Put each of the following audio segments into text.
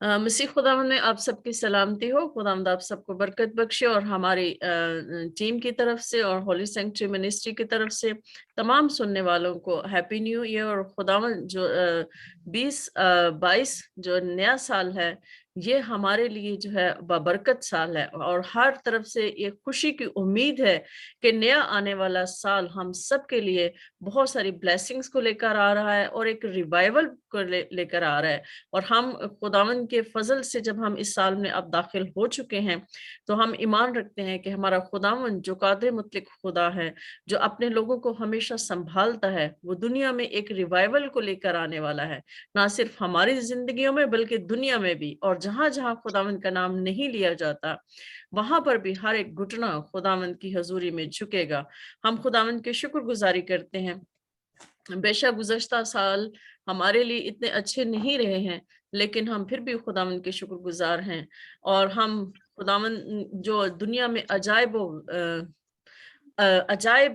मसीह खुदावंद में आप सबकी सलामती हो। खुदावंद आप सबको बरकत बख्शे और हमारी टीम की तरफ से और होली सेंक्चुरी मिनिस्ट्री की तरफ से तमाम सुनने वालों को हैप्पी न्यू ईयर। और खुदावंद जो 2022 जो नया साल है, ये हमारे लिए जो है बरकत साल है और हर तरफ से ये खुशी की उम्मीद है कि नया आने वाला साल हम सब के लिए बहुत सारी ब्लेसिंग्स को लेकर आ रहा है और एक रिवाइवल को लेकर आ रहा है। और हम खुदावंद के फजल से जब हम इस साल में अब दाखिल हो चुके हैं, तो हम ईमान रखते हैं कि हमारा खुदावंद जो कादिर मुतलक खुदा है, जो अपने लोगों को हमेशा संभालता है, वो दुनिया में एक रिवाइवल को लेकर आने वाला है, ना सिर्फ हमारी जिंदगियों में बल्कि दुनिया में भी। और जहां जहां खुदावंद का नाम नहीं लिया जाता, वहां पर भी हर एक घुटना खुदावंद की हजूरी में झुकेगा। हम खुदावंद के शुक्रगुजारी करते हैं। बेशक गुज़श्ता साल हमारे लिए इतने अच्छे नहीं रहे हैं, लेकिन हम फिर भी खुदावंद के शुक्रगुजार हैं। और हम खुदावंद जो दुनिया में अजायब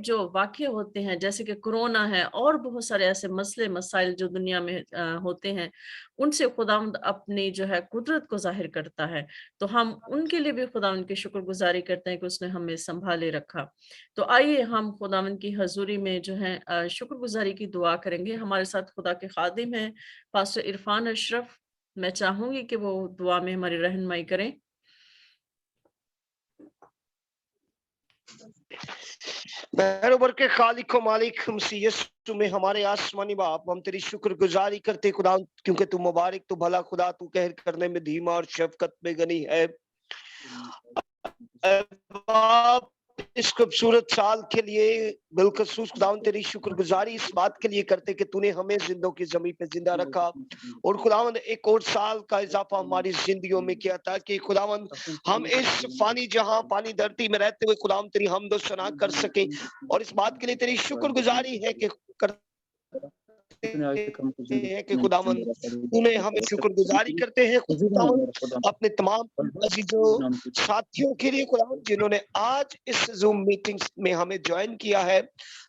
जो वाक़ये होते हैं, जैसे कि कोरोना है और बहुत सारे ऐसे मसले मसाइल जो दुनिया में होते हैं, उनसे खुदावंद अपनी जो है कुदरत को ज़ाहिर करता है। तो हम उनके लिए भी खुदावंद की शुक्रगुजारी करते हैं कि उसने हमें सँभाले रखा। तो आइए हम खुदावंद की हज़ूरी में जो है शुक्रगुजारी की दुआ करेंगे। हमारे साथ खुदा के खादिम हैं पास्टर इरफान अशरफ। मैं चाहूँगी कि वो दुआ में हमारी रहनुमाई करें। बरोबर के खालिक को मालिक मसीह यीशु में हमारे आसमानी बाप, हम तेरी शुक्रगुजारी करते खुदा, क्योंकि तू मुबारक, तू भला खुदा, तू कहर करने में धीमा और शफकत में गनी है। बाप, इस खूबसूरत साल के लिए बिलखसूस खुदा तेरी शुक्रगुजारी इस बात के लिए करते कि तूने हमें जिंदों की जमीन पे जिंदा रखा और खुदावंद एक और साल का इजाफा हमारी जिंदगियों में किया था कि खुदावंद हम इस फानी जहां पानी धरती में रहते हुए खुदावंद तेरी हमद व सना कर सके। और इस बात के लिए तेरी शुक्रगुजारी है कि कि खुदावंद तूने हमें शुक्रगुजारी करते हैं खुदावंद अपने तमाम अजीजों साथियों के लिए खुदावंद जिन्होंने आज इस जूम मीटिंग में हमें ज्वाइन किया है,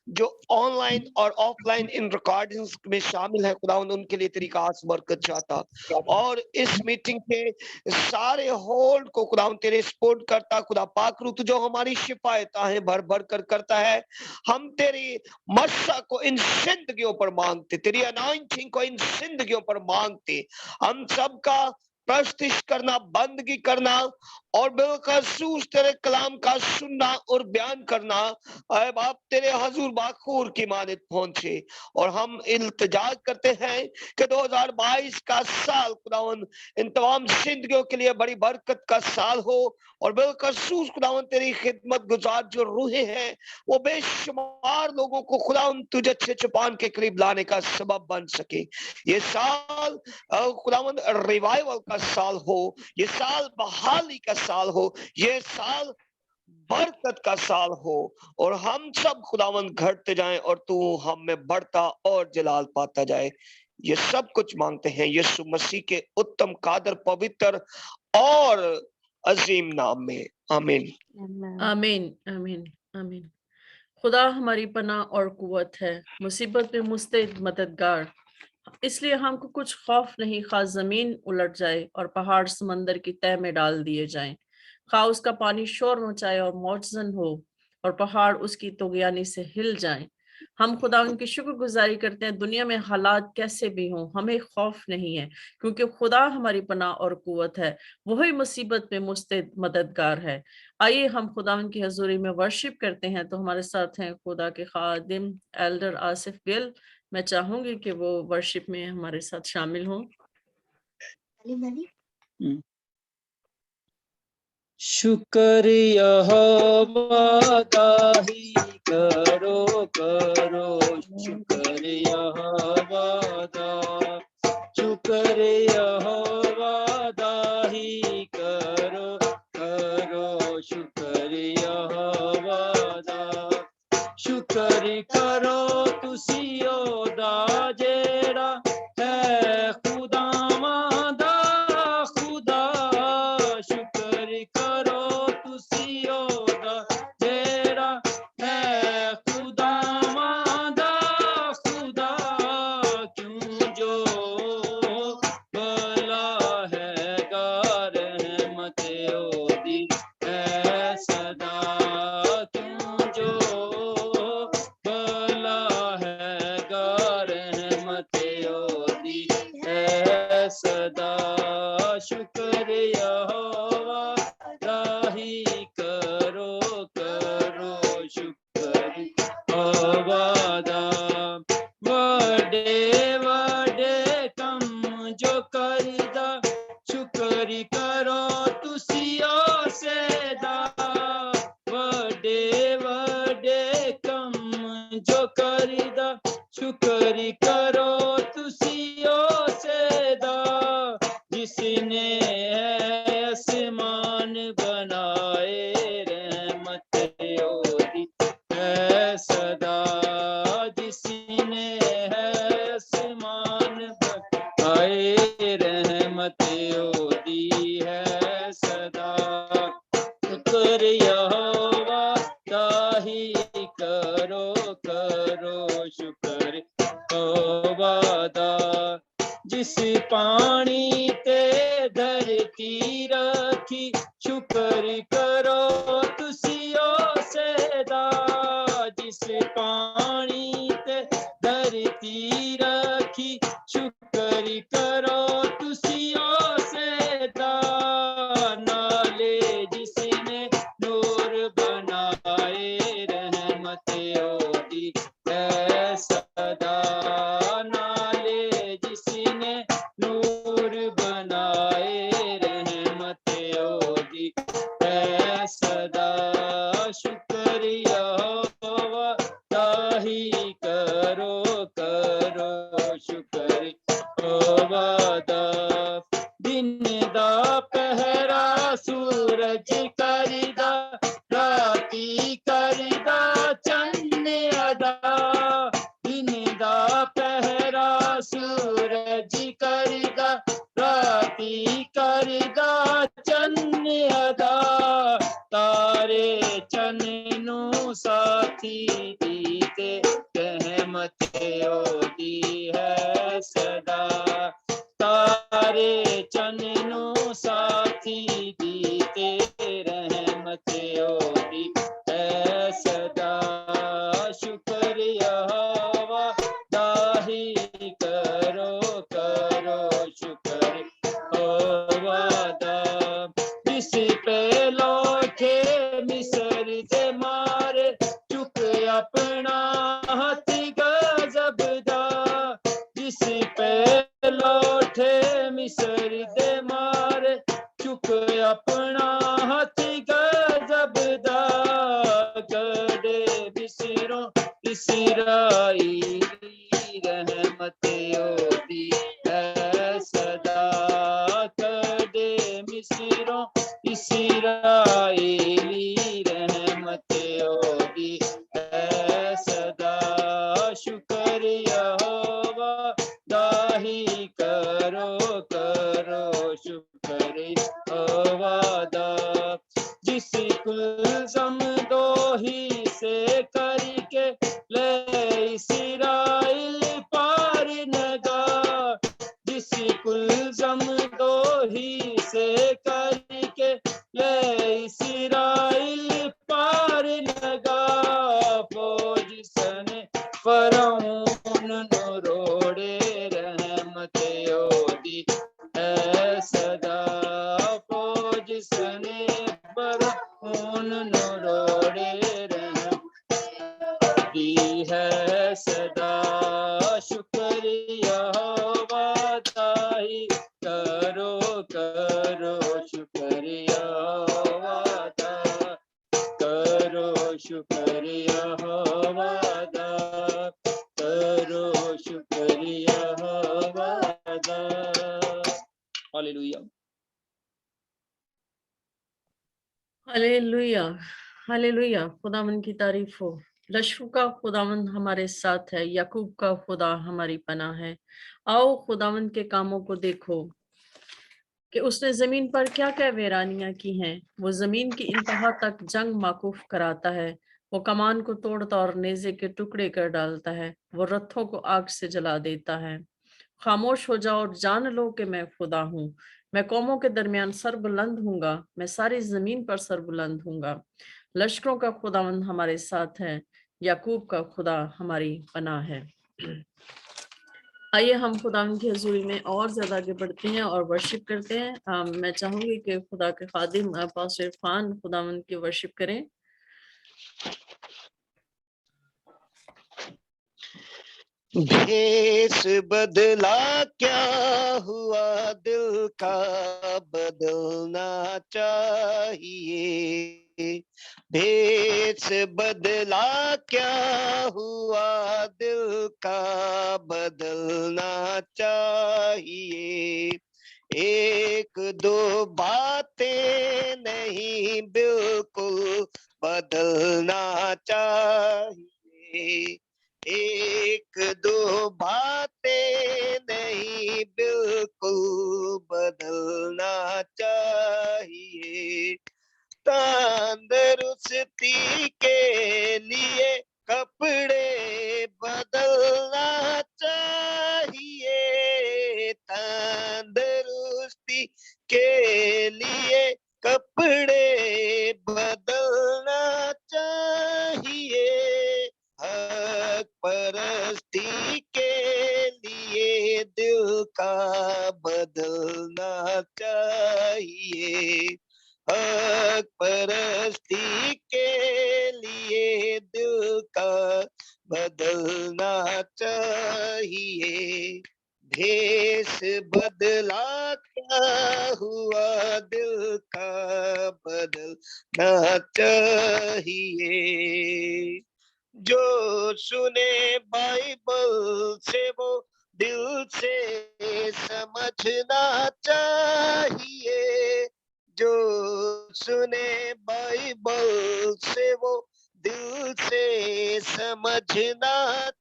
जो ऑनलाइन और ऑफलाइन इन रिकॉर्डिंग्स में शामिल है खुदावंद, उनके लिए तेरी खास बरकत चाहता। और इस मीटिंग के सारे होल्ड को खुदावंद तेरे सपोर्ट करता खुदा पाक रूह जो हमारी शिफायता है भर भर कर करता है। हम तेरी मस्सा को इन जिंदगियों पर मांगते, तेरी अनॉइंटिंग को इन जिंदगियों पर मांगते। हम सबका प्रस्तिश करना, बंदगी करना और बिलखसूस तेरे कलाम का सुनना और बयान करना ऐ बाप तेरे हजूर बाखूर की मानित पहुंचे। और हम इल्तिजा करते हैं कि 2022 का साल खुदावन इन तमाम जिंदगियों के लिए बड़ी बरकत का साल हो और बिलखसूस खुदावन तेरी खिदमत गुजार जो रूहें हैं वो बेशुमार लोगों को खुदावन तुझे अच्छे चुपान के करीब लाने का सबब बन सके। ये साल खुदावन रिवाइवल का साल हो, ये साल बहाली का साल हो, ये साल बरकत का साल हो और हम सब खुदावन घटते जाएं और तू हम में बढ़ता और जलाल पाता जाए। ये सब कुछ मांगते हैं यीशु मसीह के उत्तम कादर पवित्र और अजीम नाम में, आमीन आमीन आमीन आमीन। खुदा हमारी पनाह और कुव्वत है, मुसीबत में मुस्तैद मददगार। इसलिए हमको कुछ खौफ नहीं, खा जमीन उलट जाए और पहाड़ समंदर की तह में डाल दिए जाएं, खा उसका पानी शोर मचाए और मौजन हो और पहाड़ उसकी तोगयानी से हिल जाएं। हम खुदा उनकी शुक्रगुजारी करते हैं, दुनिया में हालात कैसे भी हों हमें खौफ नहीं है, क्योंकि खुदा हमारी पनाह और कुव्वत है, वही मुसीबत में मुस्तैद मददगार है। आइए हम खुदा उनकी हजूरी में वर्शिप करते हैं। तो हमारे साथ हैं खुदा के खादिम एल्डर आसिफ गिल। मैं चाहूंगी कि वो वर्शिप में हमारे साथ शामिल हों। शुक्रिया वादाही करो करो, शुक्रिया वादा, शुक्रिया वादाही करो करो, शुक्रिया वादा, शुक्र करो तुसी ओदा जेड़ा है खुदावां दा खुदा, शुक्र करो तुसी ओदा जेड़ा है खुदावां दा खुदा, क्यों जो जो करदा शुक्र करो तुसियो सेदा वडे वडे कम जो करदा शुक्र करो तुसियो सेदा जिसने आसमान बनाए रहमत ओदी है सदा जिसने आसमान बनाए रहमत ओदी है सदा शुक्र यहोवा ताही करो करो शुक्र यहोवा दा जिस पानी ते धरती रखी शुक्र करो तुसियो सेदा जिस पानी ते धरती रखी शुक्र करो तुसियो सेदा नाले जिसने नूर बनाए रहमत ओदी है सदा नाले जिसने नूर बनाए रहमत ओदी है सदा शुक्र यहोवा ताही करो करो शुक्र यहोवा दा दिन दा पहरा सूरज करदा राती करदा चंद अदा दिन दा पहरा सूरज करदा राती करदा चंद अदा तारे चन नू साथी दीते रहमत ओदी है सदा तारे चन नू साथी दीते रहमत ओदी है सदा शुक्र यहोवा ताही करो करो शुक्र यहोवा दा जिस पे लौटे मिस्र दे मारे चुक अपना हाथ गजब दा जिस पे लौटे मिस्र दे मारे चुक अपना हाथ गजब दा कड़े बिसरो इसराइली रहमत ओदी है सदा कड़े मिस्रो इसराइली रहमत ओदी है सदा शुक्र यहोवा ताही करो करो शुक्र यहोवा दा जिस कुलसम दो ही से करके ले इसराइल पार नगा जिस कुलसम दो ही से करके ले इसराइल पार नगा फौज सने फरौन नु रोड़े रहमत ओदी है सदा फौज सने फरौन नु रोड़े रहमत दी है सदा शुक्र यहोवा ताही करो करो शुक्र यहोवा दा करो शुक्र यहोवा दा करो शुक्र यहोवा दा हालेलुया हालेलुया हालेलुया खुदावन की तारीफ हो। लश्करों का खुदावन हमारे साथ है, याकूब का खुदा हमारी पनाह है। आओ खुदावन के कामों को देखो कि उसने जमीन पर क्या क्या वीरानियां की हैं। वो जमीन की इंतहा तक जंग माकूफ कराता है। वो कमान को तोड़ता और नेज़े के टुकड़े कर डालता है। वो रथों को आग से जला देता है। खामोश हो जाओ और जान लो कि मैं खुदा हूँ। मैं कौमों के दरमियान सर बुलंद हूँगा, मैं सारी जमीन पर सर बुलंद हूँगा। लश्करों का खुदावंद हमारे साथ है, याकूब का खुदा हमारी पनाह है। आइए हम खुदावंद की हजूरी में और ज्यादा आगे बढ़ते हैं और वर्शिप करते हैं। मैं चाहूंगी कि खुदा के खादिम पास्टर इरफान खुदावंद की वर्शिप करें। भेष बदला क्या हुआ, दिल का बदलना चाहिए। भेष बदला क्या हुआ, दिल का बदलना चाहिए। एक दो बातें नहीं, बिल्कुल बदलना चाहिए। एक दो बातें नहीं, बिल्कुल बदलना चाहिए। तंदुरुस्ती के लिए कपड़े बदलना चाहिए। तंदुरुस्ती के लिए कपड़े बदलना चाहिए। हक परस्ती के लिए दिल का बदलना चाहिए। हक परस्ती के लिए दिल का बदलना चाहिए। भेष बदला क्या हुआ, दिल का बदलना चाहिए। जो सुने बाइबल से वो दिल से समझना चाहिए। जो सुने बाइबल से वो दिल से समझना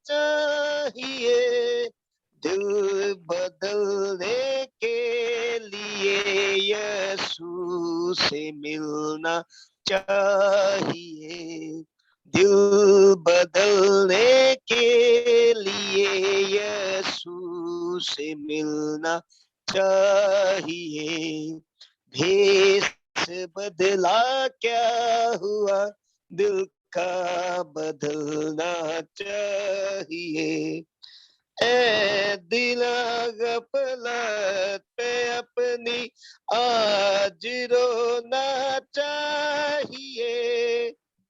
चाहिए। दिल बदलने के लिए यीशु से मिलना चाहिए। दिल बदलने के लिए यीशु से मिलना चाहिए। भेष बदला क्या हुआ, दिल का बदलना चाहिए। ए दिल गफलत पे अपनी आज रोना चाहिए।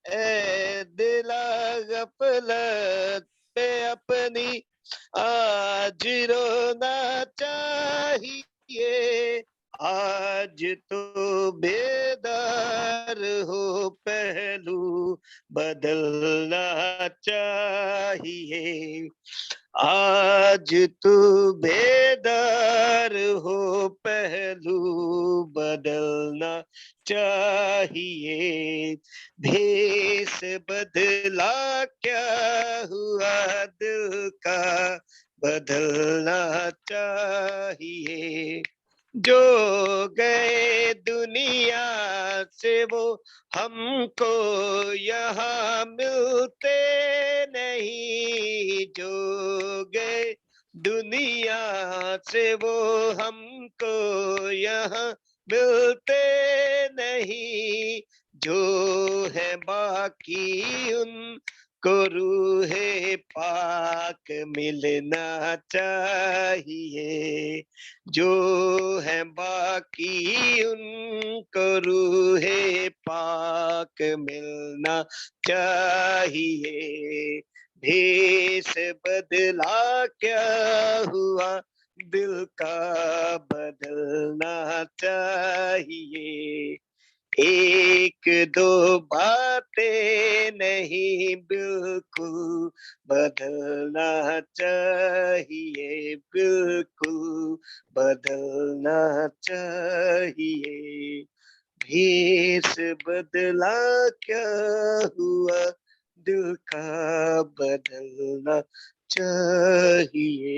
ए दिल गफलत पे अपनी आज रोना चाहिए। आज तो बेदार हो, पहलू बदलना चाहिए। आज तू बेदार हो, पहलू बदलना चाहिए। भेष बदला क्या हुआ, दिल का बदलना चाहिए। जो गए दुनिया से वो हमको यहाँ मिलते नहीं। जो गए दुनिया से वो हमको यहाँ मिलते नहीं। जो है बाकी उनको रूहे पाक मिलना चाहिए। जो है बाकी उनको रूहे पाक मिलना चाहिए। भेष बदला क्या हुआ, दिल का बदलना चाहिए। एक दो बातें नहीं, बिल्कुल बदलना चाहिए। बिल्कुल बदलना चाहिए। भेष बदला क्या हुआ, दिल का बदलना चाहिए।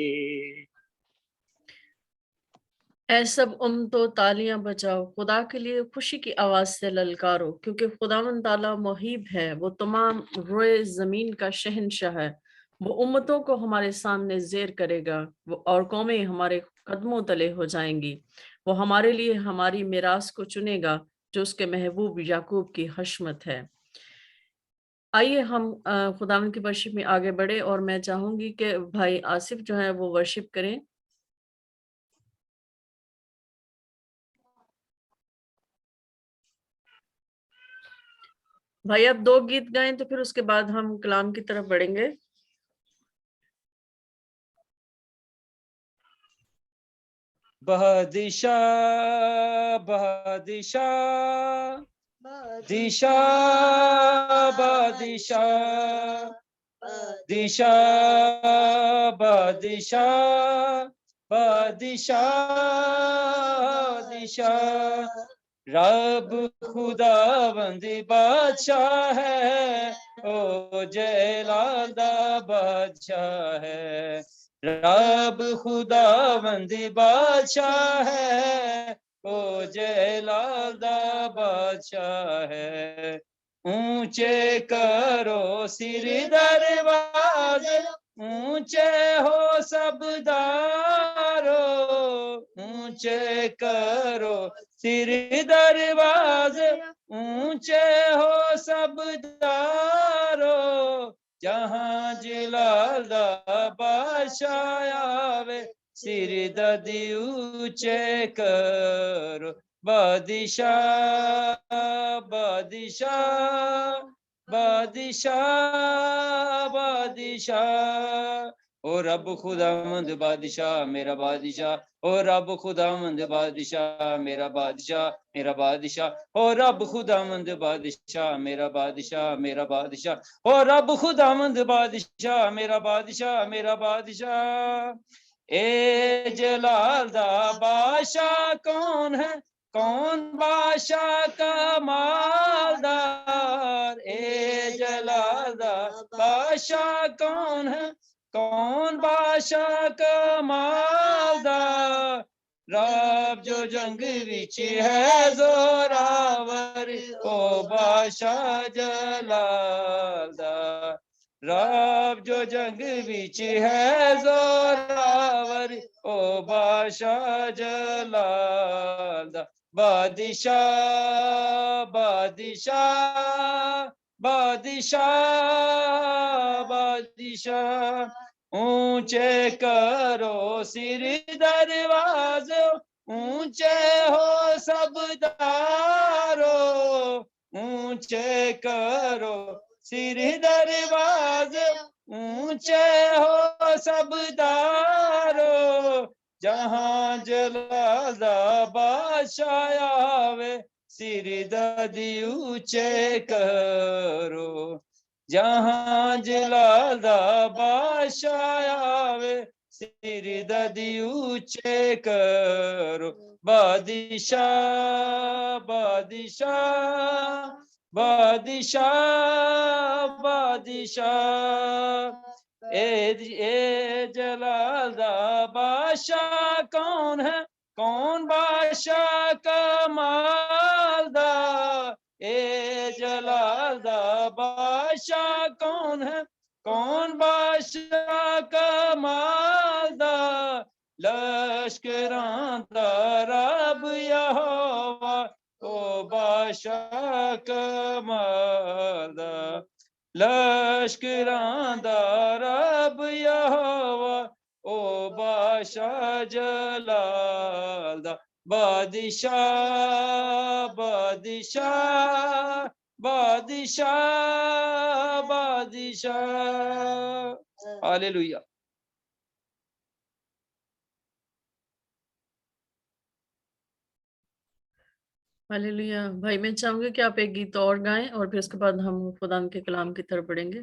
ऐ सब तो तालियां बजाओ, खुदा के लिए खुशी की आवाज से ललकारो, क्योंकि खुदावंद ताला मुहीब है, वो तमाम रोए जमीन का शहंशाह है। वो उम्मतों को हमारे सामने जेर करेगा, वो और कौमें हमारे कदमों तले हो जाएंगी। वो हमारे लिए हमारी मिरास को चुनेगा, जो उसके महबूब याकूब की हशमत है। आइए हम खुदावंद की वर्शिप में आगे बढ़े, और मैं चाहूंगी कि भाई आसिफ जो है वो वर्शिप करें। भाई आप 2 गीत गाएं, तो फिर उसके बाद हम कलाम की तरफ बढ़ेंगे। بادشاہ بادشاہ دشا بادشاہ دشا بادشاہ بادشاہ دشا رب خداوند بادشاہ ہے او جلال دا بادشاہ ہے رب خداوند بادشاہ ہے او جلال دا بادشاہ ہے اونچے کرو سر دروازے اونچے ہو سب دارو اونچے کرو سر دروازے اونچے ہو سب دارو جہاں جلال دا بادشاہ آوے سر ددی اونچے کرو بادشاہ بادشاہ بادشاہ بادشاہ او رب خداوند بادشاہ میرا بادشاہ او رب خداوند بادشاہ میرا بادشاہ میرا بادشاہ او رب خداوند بادشاہ میرا بادشاہ میرا بادشاہ او رب خداوند بادشاہ میرا بادشاہ میرا بادشاہ اے جلال دا بادشاہ کون ہے کون بادشاہ کا مالدار اے جلال دا بادشاہ کون ہے کون بادشاہ کا مالدار رب جو جنگ وچ ہے زوراور او بادشاہ جلال دا رب جو جنگ وچ ہے زوراور او بادشاہ جلال دا بادشاہ بادشاہ بادشاہ بادشاہ اونچے کرو سر دروازے اونچے ہو سب دارو اونچے کرو سر دروازے اونچے ہو سب دارو جہاں جلال دا بادشاہ آوے سر ددی اونچے کرو جہاں جلال دا بادشاہ آوے سر ددی اونچے کرو بادشاہ بادشاہ بادشاہ بادشاہ اے جلال دا بادشاہ کون ہے کون بادشاہ کا مالدار اے جلال دا بادشاہ کون ہے کون بادشاہ کا مالدار لشکراں دا رب یہوہ او بادشاہ کا مالدار لشکراں دا رب یہوہ او بادشاہ جلال دا بادشاہ بادشاہ بادشاہ بادشاہ ہاللویا हालेलुया। भाई मैं चाहूंगी कि आप एक गीत और गाएं और फिर उसके बाद हम खुदा के कलाम की तरफ बढ़ेंगे।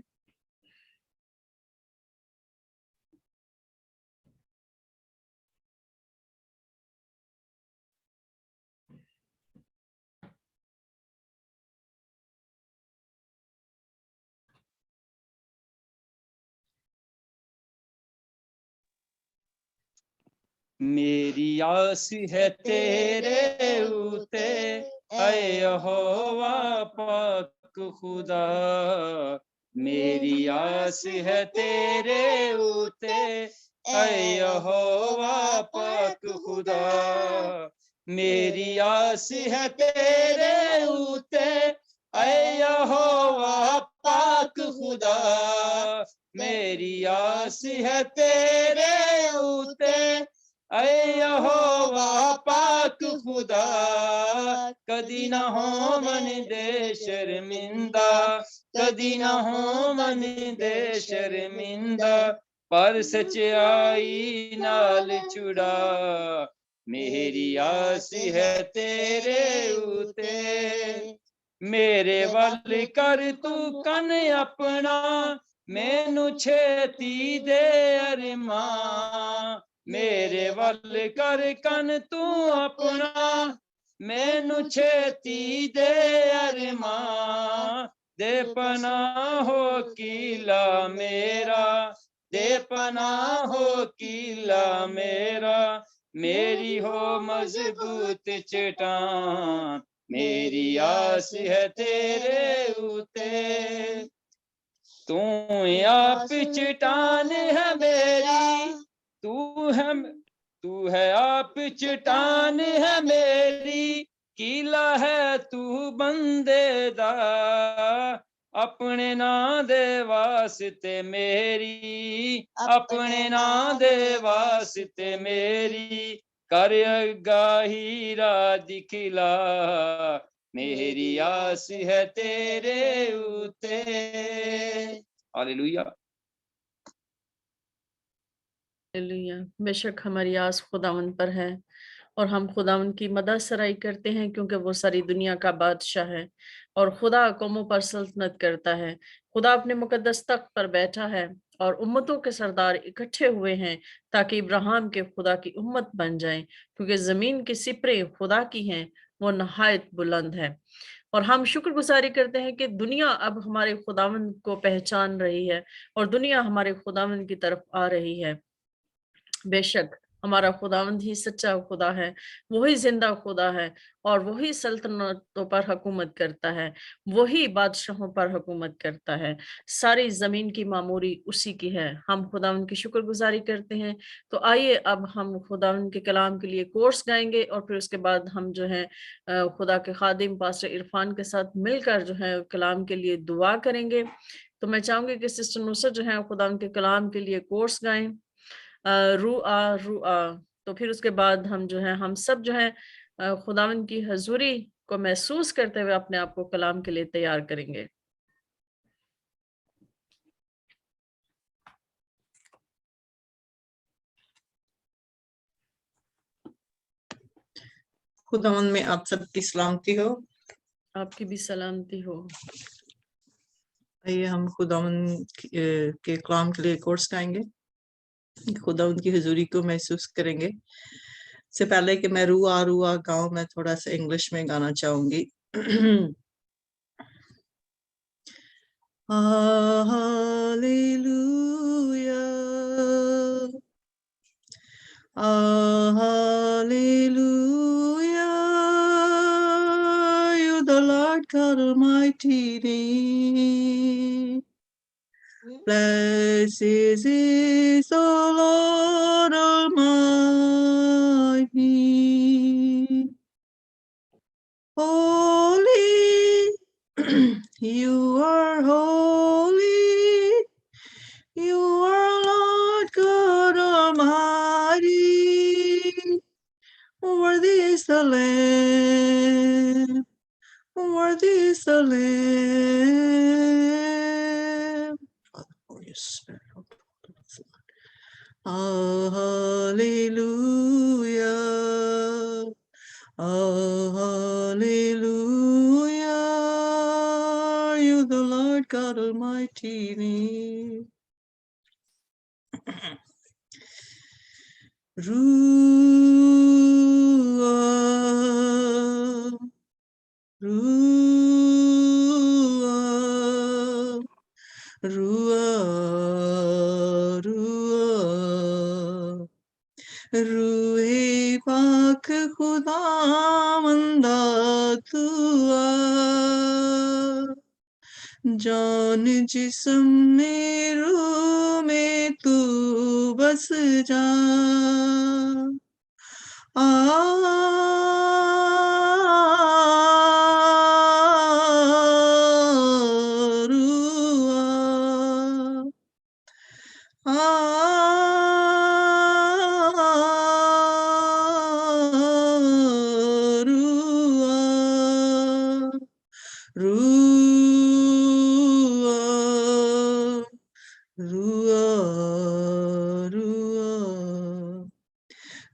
میری آس ہے تیرے اوتے اے یہوہ پاک خدا میری آس ہے تیرے اوتے اے یہوہ پاک خدا میری آس ہے تیرے اوتے اے یہوہ پاک خدا میری آس ہے تیرے اوتے اے یہوہ پاک خدا کدی نہ ہو من دے شرمندہ کدی نہ ہو من دے شرمندہ پر سچائی نال چھڑا मेरी आस है तेरे उते मेरे वल कर तू कन अपना मैनू छेती दे अरमान मेरे वल कर कन तू अपना मैनू छेती दे अरमान दे पनाहो कीला मेरा दे पनाहो कीला मेरा मेरी हो मजबूत चट्टान मेरी आस है तेरे उते तू आप चट्टान है मेरी तू है आप चट्टान है मेरी कीला है तू बंदे दा अपने नां दे वास्ते मेरी अपने नां दे वास्ते मेरी कर अगाही राह दिखला मेरी आस है तेरे उते हालेलुया हालेलुया। बेशक हमारी आस खुदावन पर है और हम खुदावन की मदद सराई करते हैं क्योंकि वो सारी दुनिया का बादशाह है और खुदा कौमों पर सल्तनत करता है। खुदा अपने मुकद्दस तख्त पर बैठा है और उम्मतों के सरदार इकट्ठे हुए हैं ताकि इब्राहिम के खुदा की उम्मत बन जाएं क्योंकि जमीन की सिपरे खुदा की हैं वो नहायत बुलंद है। और हम शुक्रगुजारी करते हैं कि दुनिया अब हमारे खुदावन को पहचान रही है और दुनिया हमारे खुदावन की तरफ आ रही है। बेशक हमारा खुदावंद ही सच्चा खुदा है, वही जिंदा खुदा है और वही सल्तनतों पर हुकूमत करता है, वही बादशाहों पर हुकूमत करता है। सारी जमीन की मामूरी उसी की है। हम खुदावंद की शुक्रगुजारी करते हैं। तो आइए अब हम खुदावंद के कलाम के लिए कोर्स गाएंगे और फिर उसके बाद हम जो है खुदा के खादिम पास्टर इरफान के साथ मिलकर जो है कलाम के लिए दुआ करेंगे। तो मैं चाहूंगी कि सिस्टर नुसरत जो है खुदावंद के कलाम के लिए कोर्स गाएं रुआ रुआ। तो फिर उसके बाद हम जो है हम सब जो है खुदावंद की हजूरी को महसूस करते हुए अपने आप को कलाम के लिए तैयार करेंगे। खुदावंद में आप सबकी सलामती हो। आपकी भी सलामती हो। आइए हम खुदावंद के कलाम के लिए कोर्स गाएंगे, खुदावंद की हुजूरी को महसूस करेंगे। से पहले कि मैं रुआ रुआ गाऊं, मैं थोड़ा सा इंग्लिश में गाना चाहूंगी। Hallelujah, hallelujah, you the Lord God Almighty. Blessed is the Lord Almighty. Holy, you are holy, you are Lord God Almighty. Worthy is the Lamb, worthy is the Lamb. Father, Holy Spirit, hallelujah, hallelujah, you the Lord God Almighty. Ruah, Ruah, Ruah, Ruah, रूहे पाक खुदावंदा तू आ, जान जिस्म में रूह में तू बस जा।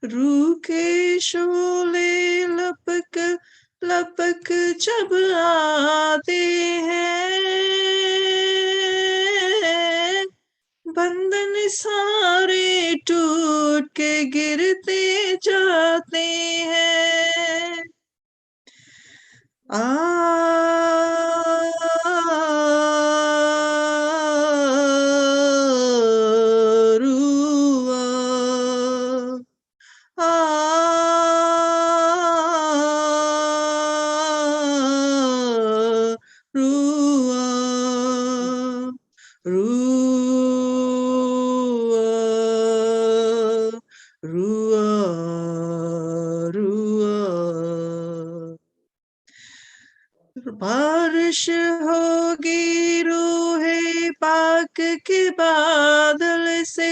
रूह के शोले लपक लपक जब आते हैं, बंधन सारे टूट के गिरते जाते हैं। रुआ रुआ रुआ रुआ बारिश होगी रूहे पाक के बादल से,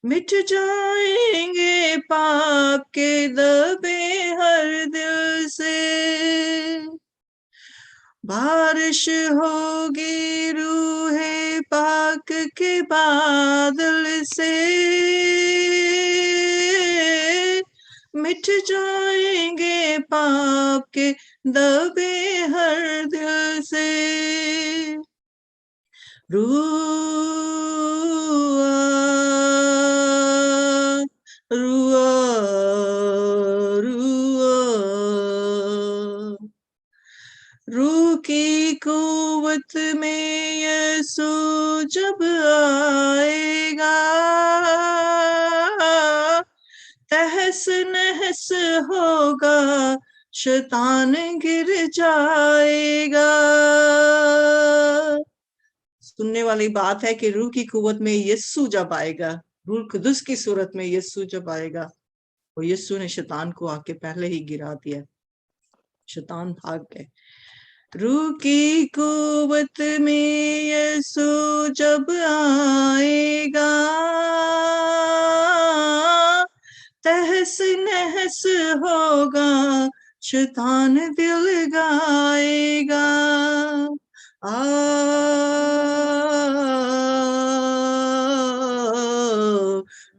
मिट जाएंगे पाप के दबे हर दिल से। बारिश होगी रूहे पाक के बादल से, मिट जाएंगे पाप के दबे हर दिल से। रुआ रुआ रुआ रूह की कुव्वत में यीशु जब आएगा, तहस नहस होगा शैतान गिर जाएगा। सुनने वाली बात है कि रूह की कुव्वत में यीशु जब आएगा, रूह कुदस की सूरत में यीशु जब आएगा, और यीशु ने शैतान को आके पहले ही गिरा दिया, शैतान भाग गए। रूह की कुव्वत में यीशु जब आएगा, तहस नहस होगा शैतान दिल गाएगा।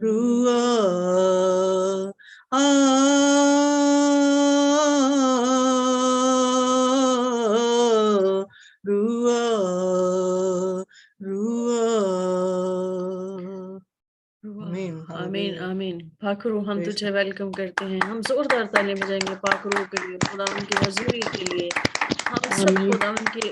रुआ रुआ रुआ। आमीन आमीन आमीन। पाखरू हम तुझे वेलकम करते हैं, हम जोरदार ताली बजाएंगे पाखरू के लिए, खुदा उनकी हजूरी के लिए। हम सब खुदा उनके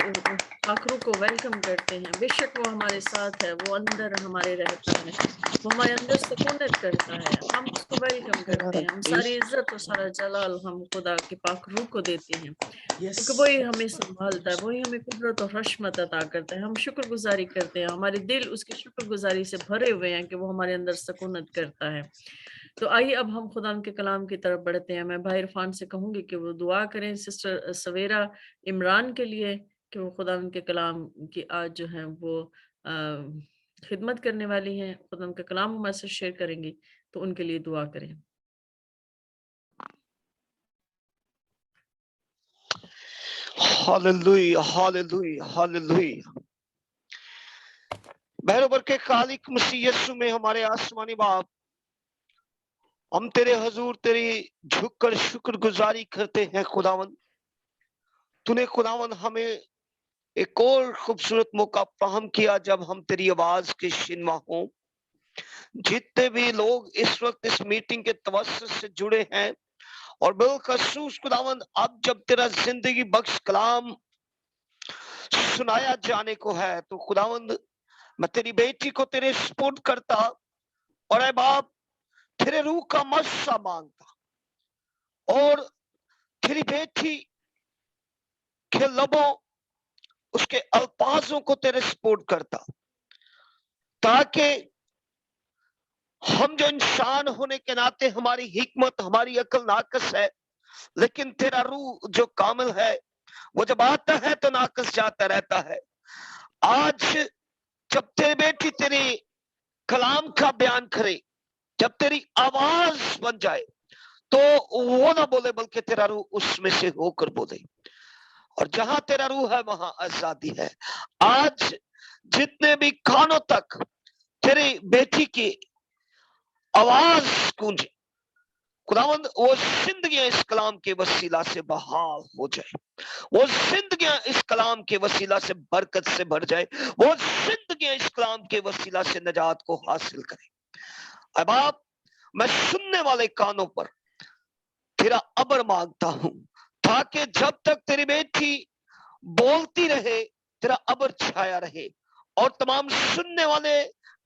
पाखरू को वेलकम करते हैं। बेशक वो हमारे साथ है, वो अंदर हमारे रहता है, वो हमारे अंदर सुकूनत करता है, हम उसको वेलकम करते हैं। हम सारी इज्जत और सारा जलाल हम खुदा के पाखरू को देते हैं, क्योंकि वही हमें संभालता है, वही हमें कुदरत और रहमत अता करता है। हम शुक्रगुजारी करते हैं, हमारे दिल उसकी शुक्रगुजारी से भरे हुए हैं कि वो हमारे अंदर सुकूनत करता है। तो आइए अब हम खुदा के कलाम की तरफ बढ़ते हैं। मैं भाई इरफान से कहूंगी कि वो दुआ करें सिस्टर सवेरा इमरान के लिए, कि वो खुदा के कलाम की आज जो है वो खिदमत करने वाली हैं, खुदा के कलाम हमारे से शेयर करेंगी, तो उनके लिए दुआ करें। Hallelujah hallelujah hallelujah. बहरों के खालिक मसीह यीशु में हमारे आसमानी बाप, हम तेरे हजूर तेरी झुककर शुक्रगुजारी करते हैं खुदावन। तूने खुदावन हमें एक और खूबसूरत मौका फराहम किया जब हम तेरी आवाज के शिनवा हों। जितने भी लोग इस वक्त इस मीटिंग के तवस्सुत से जुड़े हैं, और बिलखसूस खुदावन अब जब तेरा जिंदगी बख्श कलाम सुनाया जाने को है, तो खुदावंद मैं तेरी बेटी को तेरे सुपुर्द करता, और ऐ बाप तेरे रूह का मस्सा मांगता, और तेरी बेटी के लबों उसके अल्फाजों को तेरे सुपुर्द करता, ताकि हम जो इंसान होने के नाते हमारी हिकमत हमारी अकल नाकस है, लेकिन तेरा रूह जो कामिल है वो जब आता है तो नाकस जाता रहता है। आज जब तेरी बेटी तेरे कलाम का बयान करे, जब तेरी आवाज बन जाए, तो वो ना बोले बल्कि तेरा रूह उसमें से होकर बोले, और जहां तेरा रूह है वहां आजादी है। आज जितने भी कानों तक तेरी बेटी की आवाज गूंजे। खुदावंद वो जिंदगियां इस कलाम के वसीला से बहाल हो जाए, वो जिंदगियां इस कलाम के वसीला से बरकत से भर जाए, वो जिंदगियां इस कलाम के वसीला से नजात को हासिल करें। अब आप, मैं सुनने वाले कानों पर तेरा अबर मांगता हूं, ताकि जब तक तेरी बेटी बोलती रहे तेरा अबर छाया रहे, और तमाम सुनने वाले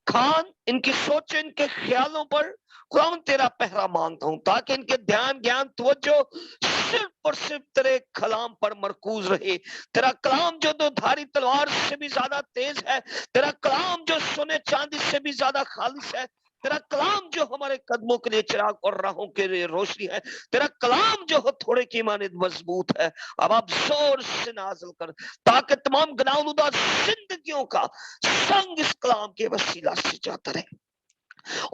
खान, इनकी सोचें, इनके ख्यालों पर खुदावंद तेरा पहरा मांगता हूं, ताकि इनके ध्यान, ज्ञान, तवज्जो सिर्फ और सिर्फ तेरे कलाम पर मरकूज रहे। तेरा कलाम जो दो धारी तलवार से भी ज्यादा तेज है, तेरा कलाम जो सोने चांदी से भी ज्यादा खालिश है, तेरा कलाम जो हमारे कदमों के लिए चिराग और राहों के लिए रोशनी है, तेरा कलाम जो हथौड़े की मानिंद मजबूत है। अब आप जोर से नाज़िल कर, ताकि तमाम गुनाहगार जिंदगियों का संग इस कलाम के वसीला से जाता रहे,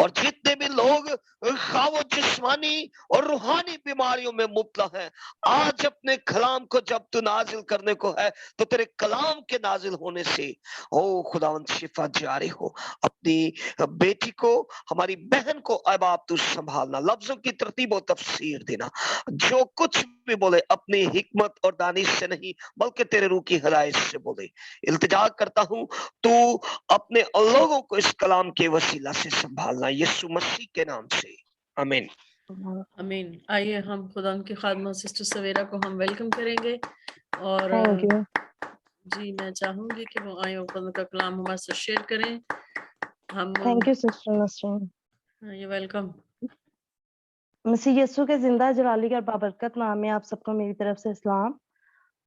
और जितने भी लोग खावो जिस्मानी और रूहानी बीमारियों में मुब्तला हैं, आज अपने कलाम को जब तू नाजिल करने को है, तो तेरे कलाम के नाजिल होने से ओ खुदावंद शिफा जारी हो। अपनी बेटी को, हमारी बहन को अब आप तू संभालना, लफ्जों की तरतीब और तफसीर देना, जो कुछ भी बोले अपनी हिकमत और दानिश से नहीं बल्कि तेरे रूह की हिदायत से बोले। इल्तिजा करता हूं तू अपने लोगों को इस कलाम के वसीला से संभालना, यीशु मसीह के नाम से, आमीन। आमीन। आइए हम खुदा की खादमा सिस्टर सवेरा को हम वेलकम करेंगे, और थैंक यू। जी मैं चाहूंगी कि वो आए और खुदा का कलाम हमारे साथ शेयर करें। हम थैंक यू सिस्टर नसरीन। ये वेलकम। मसीह यीशु के जिंदा जलाली का बाबरकत नाम में आप सबको मेरी तरफ से इस्लाम,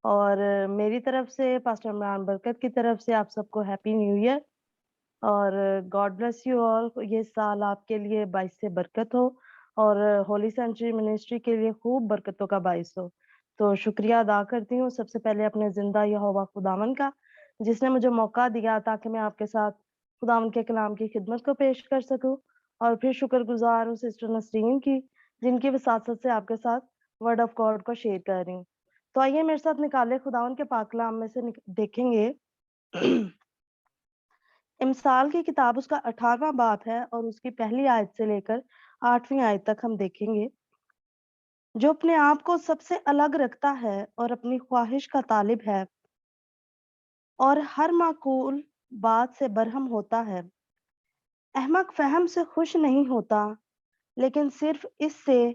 और मेरी तरफ से पास्टर इमरान बरकत की तरफ से आप सबको हैप्पी न्यू ईयर, और गॉड ब्लेस यू ऑल। ये साल आपके लिए बाइस से बरकत हो, और होली सेंचुरी मिनिस्ट्री के लिए खूब बरकतों का बाइस हो। तो शुक्रिया अदा करती हूँ सबसे पहले अपने जिंदा यहोवा खुदावन का, जिसने मुझे मौका दिया ताकि मैं आपके साथ खुदावन के कलाम की खिदमत को पेश कर सकूं, और फिर शुक्रगुजार हूँ सिस्टर नसरीन की, जिनकी वसासत से आपके साथ वर्ड ऑफ गॉड को शेयर कर रही हूँ। तो आइए मेरे साथ निकाले खुदावन के पाक कलाम में से देखेंगे। इमसाल की किताब उसका 18वां बाब है, और उसकी पहली आयत से लेकर 8वीं आयत तक हम देखेंगे। जो अपने आप को सबसे अलग रखता है और अपनी ख्वाहिश का तालिब है, और हर माकूल बात से बरहम होता है, अहमक फहम से खुश नहीं होता, लेकिन सिर्फ इससे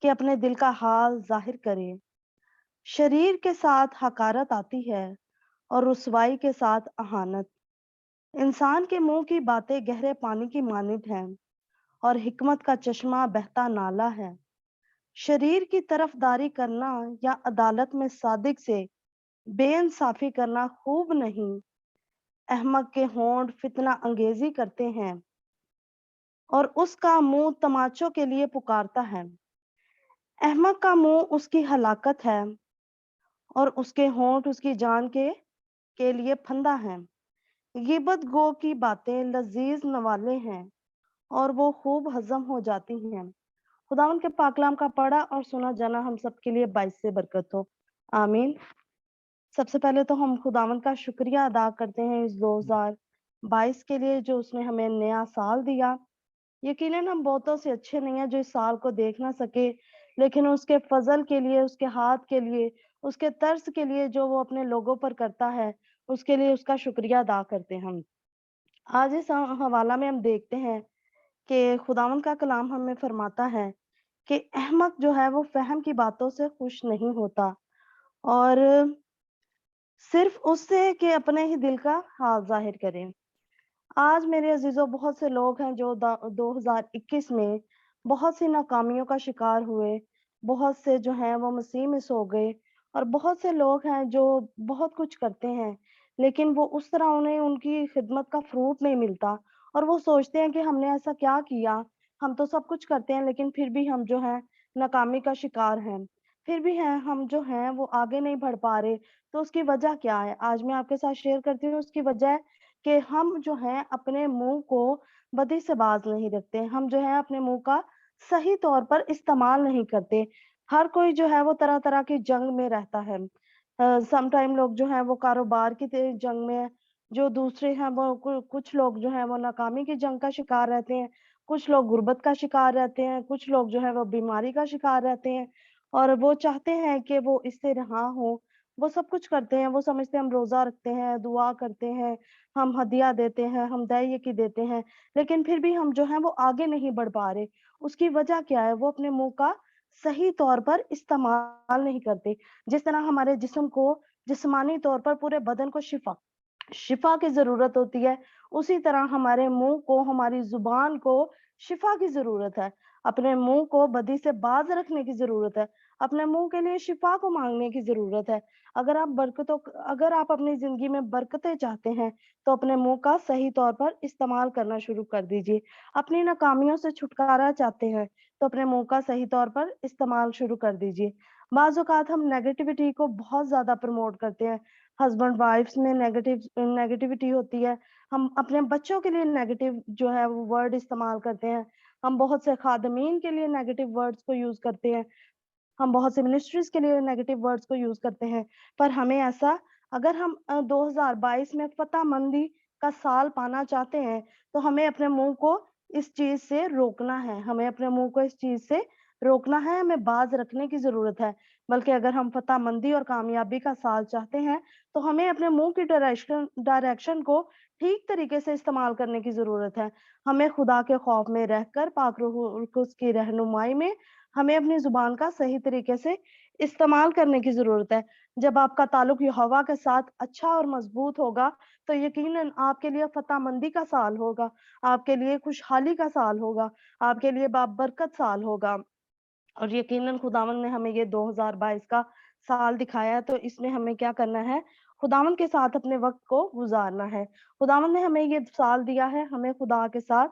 कि अपने दिल का हाल जाहिर करे। शरीर के साथ हकारत आती है और रुसवाई के साथ अहानत। इंसान के मुंह की बातें गहरे पानी की मानिंद हैं, और हिकमत का चश्मा बहता नाला है। शरीर की तरफदारी करना या अदालत में सादिक से बेइंसाफी करना खूब नहीं। अहमक के होंठ फितना अंगेजी करते हैं, और उसका मुंह तमाचों के लिए पुकारता है। अहमक का मुंह उसकी हलाकत है, और उसके होंठ उसकी जान के लिए फंदा है। गिबत गो की बातें लजीज नवाले हैं, और वो खूब हजम हो जाती हैं। खुदावन के पाकलाम का पढ़ा और सुना जाना हम सबके लिए बाइस से बरकत हो, आमीन। सबसे पहले तो हम खुदावन का शुक्रिया अदा करते हैं इस 2022 के लिए, जो उसने हमें नया साल दिया। यकीनन हम बहुतों से अच्छे नहीं हैं जो इस साल को देख ना सके, लेकिन उसके फजल के लिए, उसके हाथ के लिए, उसके तर्स के लिए जो वो अपने लोगों पर करता है, उसके लिए उसका शुक्रिया अदा करते हैं हम। आज इस हवाला में हम देखते हैं कि खुदावन का कलाम हमें फरमाता है कि अहमक जो है वो फहम की बातों से खुश नहीं होता, और सिर्फ उससे कि अपने ही दिल का हाल जाहिर करें। आज मेरे अजीजों, बहुत से लोग हैं जो 2021 में बहुत सी नाकामियों का शिकार हुए, बहुत से जो हैं वो मसीह में सो गए, और बहुत से लोग हैं जो बहुत कुछ करते हैं, लेकिन वो उस तरह उन्हें उनकी खिदमत का फ्रूट नहीं मिलता, और वो सोचते हैं कि हमने ऐसा क्या किया, हम तो सब कुछ करते हैं लेकिन फिर भी हम जो है नाकामी का शिकार हैं, फिर भी हैं हम जो हैं वो आगे नहीं बढ़ पा रहे। तो उसकी वजह क्या है, आज मैं आपके साथ शेयर करती हूँ। उसकी वजह कि हम जो है अपने मुंह को बदी से बाज नहीं रखते, हम जो है अपने मुंह का सही तौर पर इस्तेमाल नहीं करते। हर कोई जो है वो तरह तरह की जंग में रहता है। सम टाइम लोग जो है वो कारोबार की जंग में है, जो दूसरे हैं वो कुछ लोग जो है वो नाकामी की जंग का शिकार रहते हैं, कुछ लोग गुर्बत का शिकार रहते हैं, कुछ लोग जो है वो बीमारी का शिकार रहते हैं और वो चाहते हैं कि वो इससे रहा हो। वो सब कुछ करते हैं, वो समझते हैं हम रोज़ा रखते हैं, दुआ करते हैं, हम हदिया देते हैं, हम दया-की देते हैं, लेकिन फिर भी हम जो है वो आगे नहीं बढ़ पा रहे। उसकी वजह क्या है? वो अपने मुँह का सही तौर पर इस्तेमाल नहीं करते। जिस तरह हमारे जिस्म को जिस्मानी तौर पर पूरे बदन को शिफा की ज़रूरत होती है, उसी तरह हमारे मुँह को, हमारी ज़ुबान को शिफा की ज़रूरत है। अपने मुँह को बदी से बाज़ रखने की ज़रूरत है। अपने मुँह के लिए शिफा को माँगने की ज़रूरत है। अगर आप अपनी ज़िंदगी में बरकतें चाहते हैं, तो अपने मुँह का सही तौर पर इस्तेमाल करना शुरू कर दीजिए। अपनी नाकामियों से छुटकारा चाहते हैं, तो अपने मुँह का सही तौर पर इस्तेमाल शुरू कर दीजिए। बाज़ औक़ात हम नेगेटिविटी को बहुत ज़्यादा प्रमोट करते हैं। हस्बैंड वाइफ्स में नेगेटिविटी होती है। हम अपने बच्चों के लिए नेगेटिव जो है वो वर्ड इस्तेमाल करते हैं। हम बहुत से खादिमीन के लिए नेगेटिव वर्ड्स को यूज़ करते हैं। हम बहुत से मिनिस्ट्रीज़ के लिए नेगेटिव वर्ड्स को यूज़ करते हैं। पर हमें ऐसा अगर हम 2022 में फ़तह-मंदी का साल पाना चाहते हैं, तो हमें अपने मुँह को इस चीज़ से रोकना है। हमें अपने मुँह को इस चीज़ से रोकना है, हमें बाज़ रखने की ज़रूरत है। बल्कि अगर हम फ़तह-मंदी और कामयाबी का साल चाहते हैं, तो हमें अपने मुँह की डायरेक्शन को ठीक तरीके से इस्तेमाल करने की ज़रूरत है। हमें खुदा के खौफ में रहकर पाक रूह कुद्स की रहनुमाई में हमें अपनी ज़ुबान का सही तरीके से इस्तेमाल करने की ज़रूरत है। जब आपका ताल्लुक यहोवा के साथ अच्छा और मज़बूत होगा, तो यकीनन आपके लिए फ़तह-मंदी का साल होगा, आपके लिए खुशहाली का साल होगा, आपके लिए बाबरकत साल होगा। और यकीनन खुदावंद ने हमें ये 2022 का साल दिखाया है, तो इसमें हमें क्या करना है? खुदावंद के साथ अपने वक़्त को गुज़ारना है। खुदावंद ने हमें ये साल दिया है, हमें खुदा के साथ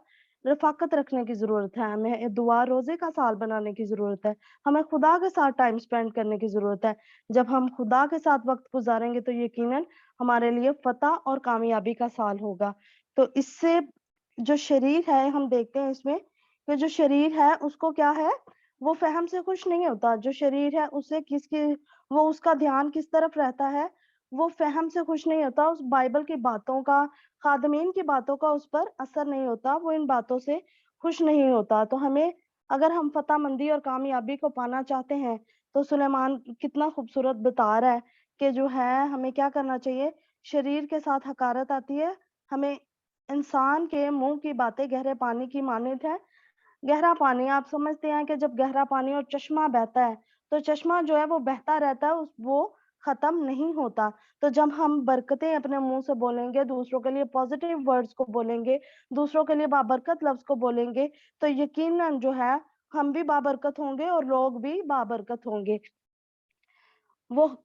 रफ़ाकत रखने की ज़रूरत है, हमें दुआ रोज़े का साल बनाने की ज़रूरत है, हमें खुदा के साथ टाइम स्पेंड करने की ज़रूरत है। जब हम खुदा के साथ वक़्त गुज़ारेंगे, तो यकीनन हमारे लिए फ़तह और कामयाबी का साल होगा। तो इससे जो शरीर है, हम देखते हैं इसमें कि जो शरीर है, उसको क्या है? वो फ़हम से खुश नहीं होता। जो शरीर है उसे वो उसका ध्यान किस तरफ रहता है, वो फ़हम से खुश नहीं होता, उस बाइबल की बातों का, ख़ादिमीन की बातों का उस पर असर नहीं होता, वो इन बातों से खुश नहीं होता। तो हमें अगर हम फ़तह-मंदी और कामयाबी को पाना चाहते हैं, तो सुलेमान कितना खूबसूरत बता रहा है कि जो है हमें क्या करना चाहिए, शरीर के साथ हकारत आती है, हमें इंसान के मुँह की बातें गहरे पानी की मानद है। गहरा पानी आप समझते हैं कि जब गहरा पानी और चश्मा बहता है, तो चश्मा जो है वो बहता रहता है, वो खत्म नहीं होता। तो जब हम बरकतें अपने मुँह से बोलेंगे, दूसरों के लिए पॉज़िटिव वर्ड्स को बोलेंगे, दूसरों के लिए बाबरकत लफ्ज़ को बोलेंगे, तो यकीनन जो है हम भी बाबरकत होंगे और लोग भी बाबरकत होंगे। वो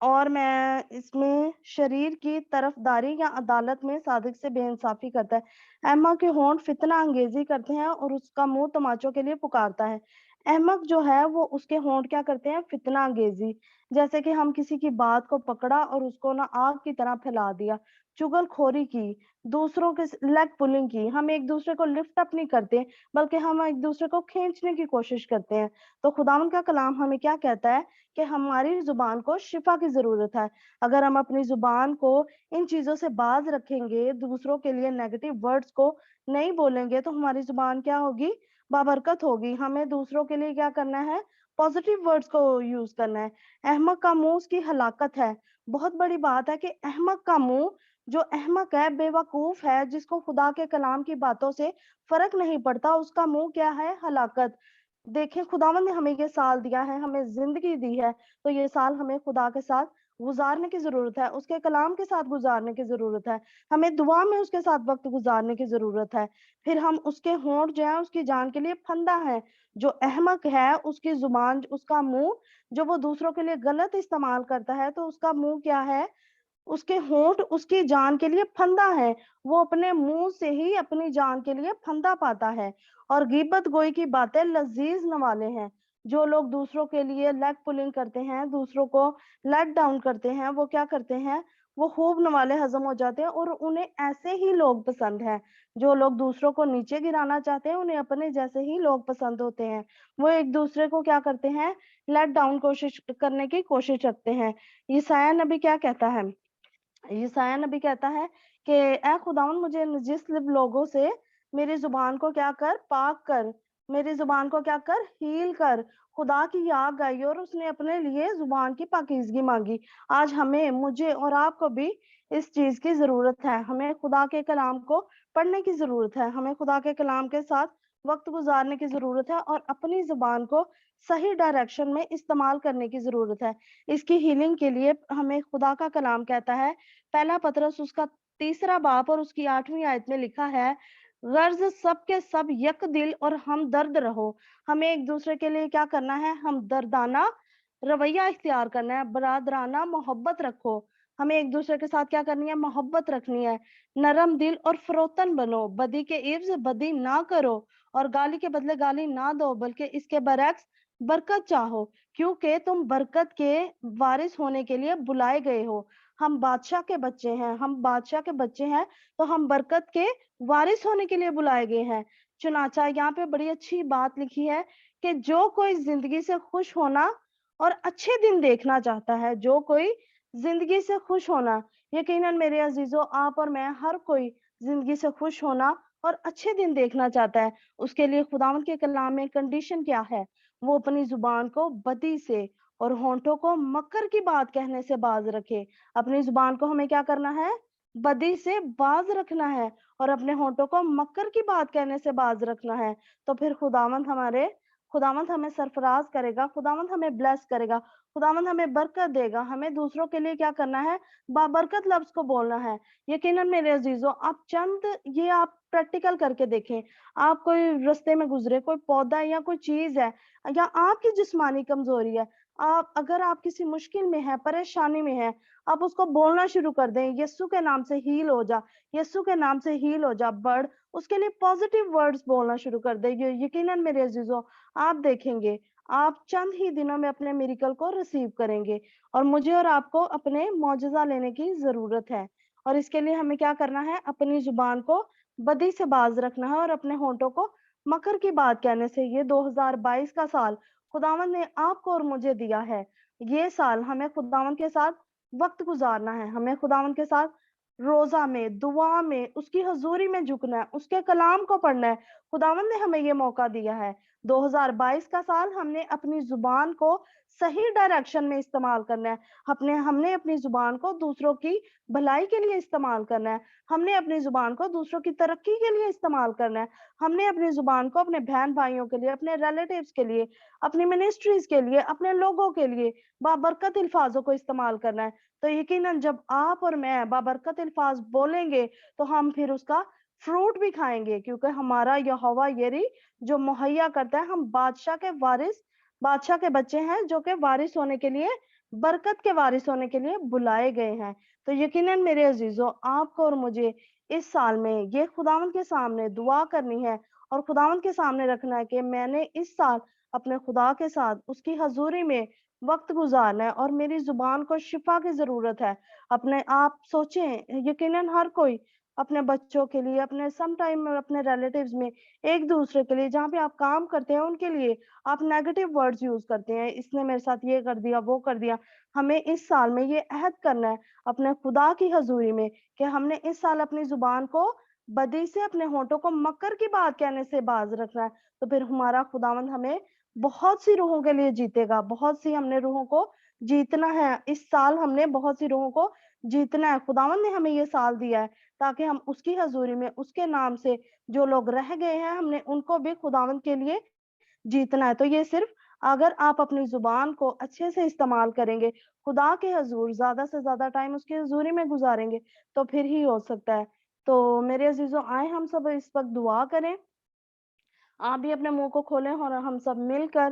और मैं इसमें शरीर की तरफदारी या अदालत में सादिक से बेइंसाफ़ी करता है। अहमक के होंठ फितना अंगेज़ी करते हैं और उसका मुँह तमाचों के लिए पुकारता है। अहमक जो है वो उसके होंठ क्या करते हैं? फितना अंगेज़ी। जैसे कि हम किसी की बात को पकड़ा और उसको ना आग की तरह फैला दिया। चुगलखोरी की, दूसरों के लेग पुलिंग की। हम एक-दूसरे को लिफ्ट अप नहीं करते, बल्कि हम एक-दूसरे को खींचने की कोशिश करते हैं। तो खुदावंद का कलाम हमें क्या कहता है कि हमारी ज़ुबान को शिफ़ा की ज़रूरत है। अगर हम अपनी ज़ुबान को इन चीज़ों से बाज़ रखेंगे, दूसरों के लिए नेगेटिव वर्ड्स को नहीं बोलेंगे, तो हमारी ज़ुबान क्या होगी? बाबरकत होगी। हमें दूसरों के लिए क्या करना है? पॉज़िटिव वर्ड्स को यूज़ करना है। अहमक का मुँह उसकी हलाकत है। बहुत बड़ी बात है कि अहमक का मुँह जो अहमक है, बेवकूफ़ है, जिसको खुदा के कलाम की बातों से फ़र्क नहीं पड़ता, उसका मुँह क्या है? हलाकत। देखिए खुदावंद ने हमें ये साल दिया है, हमें ज़िंदगी दी है, तो ये साल हमें खुदा के साथ गुज़ारने की ज़रूरत है, उसके कलाम के साथ गुज़ारने की ज़रूरत है, हमें दुआ में उसके साथ वक़्त गुज़ारने की ज़रूरत है। फिर हम उसके होंठ जो हैं उसकी जान के लिए फंदा है, जो अहमक है उसकी ज़ुबान, उसका मुँह जो वो दूसरों के लिए गलत इस्तेमाल करता है, तो उसका मुँह क्या है? उसके होंठ उसकी जान के लिए फंदा है। वो अपने मुँह से ही अपनी जान के लिए फंदा पाता है और गीबत गोई की बातें लज़ीज़ नवाले हैं। जो लोग दूसरों के लिए लेग पुलिंग करते हैं, दूसरों को लेट डाउन करते हैं, वो क्या करते हैं? वो खूब नवाले हज़म हो जाते हैं और उन्हें ऐसे ही लोग पसंद हैं। जो लोग दूसरों को नीचे गिराना चाहते हैं, उन्हें अपने जैसे ही लोग पसंद होते हैं। वो एक-दूसरे को क्या करते हैं? लेट डाउन कोशिश करने की कोशिश रखते हैं। यशायाह नबी क्या कहता है? यशायाह नबी कहता है کہ اے خداوند مجھے نجس لوگوں سے میری زبان کو کیا کر، پاک کر، میری زبان کو کیا کر، ہیل کر۔ خدا کی یاد آئی اور اس نے اپنے لیے زبان کی پاکیزگی مانگی۔ آج ہمیں، مجھے اور آپ کو بھی اس چیز کی ضرورت ہے۔ ہمیں خدا کے کلام کو پڑھنے کی ضرورت ہے، ہمیں خدا کے کلام کے ساتھ وقت گزارنے کی ضرورت ہے اور اپنی زبان کو صحیح ڈائریکشن میں استعمال کرنے کی ضرورت ہے۔ اس کی ہیلنگ کے لیے ہمیں خدا کا کلام کہتا ہے، پہلا پطرس اس کا 3 باب اور اس کی 8ویں آیت میں لکھا ہے، غرض سب کے سب یک دل اور ہم درد رہو۔ ہمیں ایک دوسرے کے لیے کیا کرنا ہے، ہم دردانہ رویہ اختیار کرنا ہے، برادرانہ محبت رکھو۔ ہمیں ایک دوسرے کے ساتھ کیا کرنی ہے، محبت رکھنی ہے۔ نرم دل اور فروتن بنو، بدی کے عوض بدی نہ کرو اور گالی کے بدلے گالی نہ دو، بلکہ اس کے برعکس برکت چاہو، کیونکہ تم برکت کے وارث ہونے کے لیے بلائے گئے ہو۔ ہم بادشاہ کے بچے ہیں، ہم بادشاہ کے بچے ہیں تو ہم برکت کے وارث ہونے کے لیے بلائے گئے ہیں۔ چنانچہ یہاں پہ بڑی اچھی بات لکھی ہے کہ جو کوئی زندگی سے خوش ہونا اور اچھے دن دیکھنا چاہتا ہے، جو کوئی زندگی سے خوش ہونا، یقیناً میرے عزیزو آپ اور میں ہر کوئی زندگی سے خوش ہونا اور اچھے دن دیکھنا چاہتا ہے۔ اس کے لیے خداوند کے کلام میں کنڈیشن کیا ہے، وہ اپنی زبان کو بدی سے اور ہونٹوں کو مکر کی بات کہنے سے باز رکھے۔ اپنی زبان کو ہمیں کیا کرنا ہے، بدی سے باز رکھنا ہے اور اپنے ہونٹوں کو مکر کی بات کہنے سے باز رکھنا ہے۔ تو پھر خداوند ہمیں سرفراز کرے گا، خداوند ہمیں بلیس کرے گا، خداوند ہمیں برکت دے گا۔ ہمیں دوسروں کے لیے کیا کرنا ہے، بابرکت لفظ کو بولنا ہے۔ یقیناً میرے عزیزو آپ پریکٹیکل کر کے دیکھیں۔ آپ کوئی رستے میں گزرے، کوئی پودا یا کوئی چیز ہے یا آپ کی جسمانی کمزوری ہے، اگر آپ کسی مشکل میں ہے، پریشانی میں ہے، آپ اس کو بولنا شروع کر دیں، یسوع کے نام سے ہیل ہو جا، یسوع کے نام سے ہیل ہو جا، بڑھ، اس کے لیے پازیٹیو ورڈز بولنا شروع کر دیں۔ یقیناً میرے عزیزو آپ دیکھیں گے، آپ چند ہی دنوں میں اپنے میریکل کو ریسیو کریں گے اور مجھے اور آپ کو اپنے معجزہ لینے کی ضرورت ہے۔ اور اس کے لیے ہمیں کیا کرنا ہے، اپنی زبان کو بدی سے باز رکھنا ہے اور اپنے ہونٹوں کو مکر کی بات کہنے سے۔ یہ 2022 کا سال خداوند نے آپ کو اور مجھے دیا ہے۔ یہ سال ہمیں خداوند کے ساتھ وقت گزارنا ہے، ہمیں خداوند کے ساتھ روزہ میں، دعا میں، اس کی حضوری میں جھکنا ہے، اس کے کلام کو پڑھنا ہے۔ خداوند نے ہمیں یہ موقع دیا ہے۔ 2022 کا سال ہم نے اپنی زبان کو صحیح ڈائریکشن میں استعمال کرنا ہے۔ ہم نے اپنی زبان کو دوسروں کی بھلائی کے لیے استعمال کرنا ہے، ہم نے اپنی زبان کو دوسروں کی ترقی کے لیے استعمال کرنا ہے، ہم نے اپنی زبان کو اپنے بہن بھائیوں کے لیے، اپنے ریلیٹیوز کے لیے، اپنی منسٹریز کے لیے، اپنے لوگوں کے لیے بابرکت الفاظوں کو استعمال کرنا ہے۔ تو یقیناً جب آپ اور میں بابرکت الفاظ بولیں گے تو ہم پھر اس کا فروٹ بھی کھائیں گے، کیونکہ ہمارا یہوہ یری جو مہیا کرتا ہے، ہم بادشاہ کے وارث، بادشاہ کے بچے ہیں جو کہ وارث ہونے کے لیے، برکت کے وارث ہونے کے لیے بلائے گئے ہیں۔ تو یقیناً میرے عزیزو آپ کو اور مجھے اس سال میں یہ خداوند کے سامنے دعا کرنی ہے اور خداوند کے سامنے رکھنا ہے کہ میں نے اس سال اپنے خدا کے ساتھ اس کی حضوری میں وقت گزارنا ہے اور میری زبان کو شفا کی ضرورت ہے۔ آپ سوچیں، یقیناً ہر کوئی اپنے بچوں کے لیے، اپنے سم ٹائم اپنے ریلیٹیوز میں، ایک دوسرے کے لیے، جہاں پہ آپ کام کرتے ہیں ان کے لیے آپ نیگیٹو ورڈز یوز کرتے ہیں، اس نے میرے ساتھ یہ کر دیا، وہ کر دیا۔ ہمیں اس سال میں یہ عہد کرنا ہے اپنے خدا کی حضوری میں کہ ہم نے اس سال اپنی زبان کو بدی سے، اپنے ہونٹوں کو مکر کی بات کہنے سے باز رکھنا ہے۔ تو پھر ہمارا خداوند ہمیں بہت سی روحوں کے لیے جیتے گا، بہت سی ہم نے روحوں کو جیتنا ہے اس سال، ہم نے بہت سی روحوں کو جیتنا ہے۔ خداوند نے ہمیں یہ سال دیا ہے تاکہ ہم اس کی حضوری میں، اس کے نام سے جو لوگ رہ گئے ہیں، ہم نے ان کو بھی خداوند کے لیے جیتنا ہے۔ تو یہ صرف اگر آپ اپنی زبان کو اچھے سے استعمال کریں گے، خدا کے حضور زیادہ سے زیادہ ٹائم اس کی حضوری میں گزاریں گے، تو پھر ہی ہو سکتا ہے۔ تو میرے عزیزو آئیں ہم سب اس وقت دعا کریں، آپ بھی اپنے منہ کو کھولیں اور ہم سب مل کر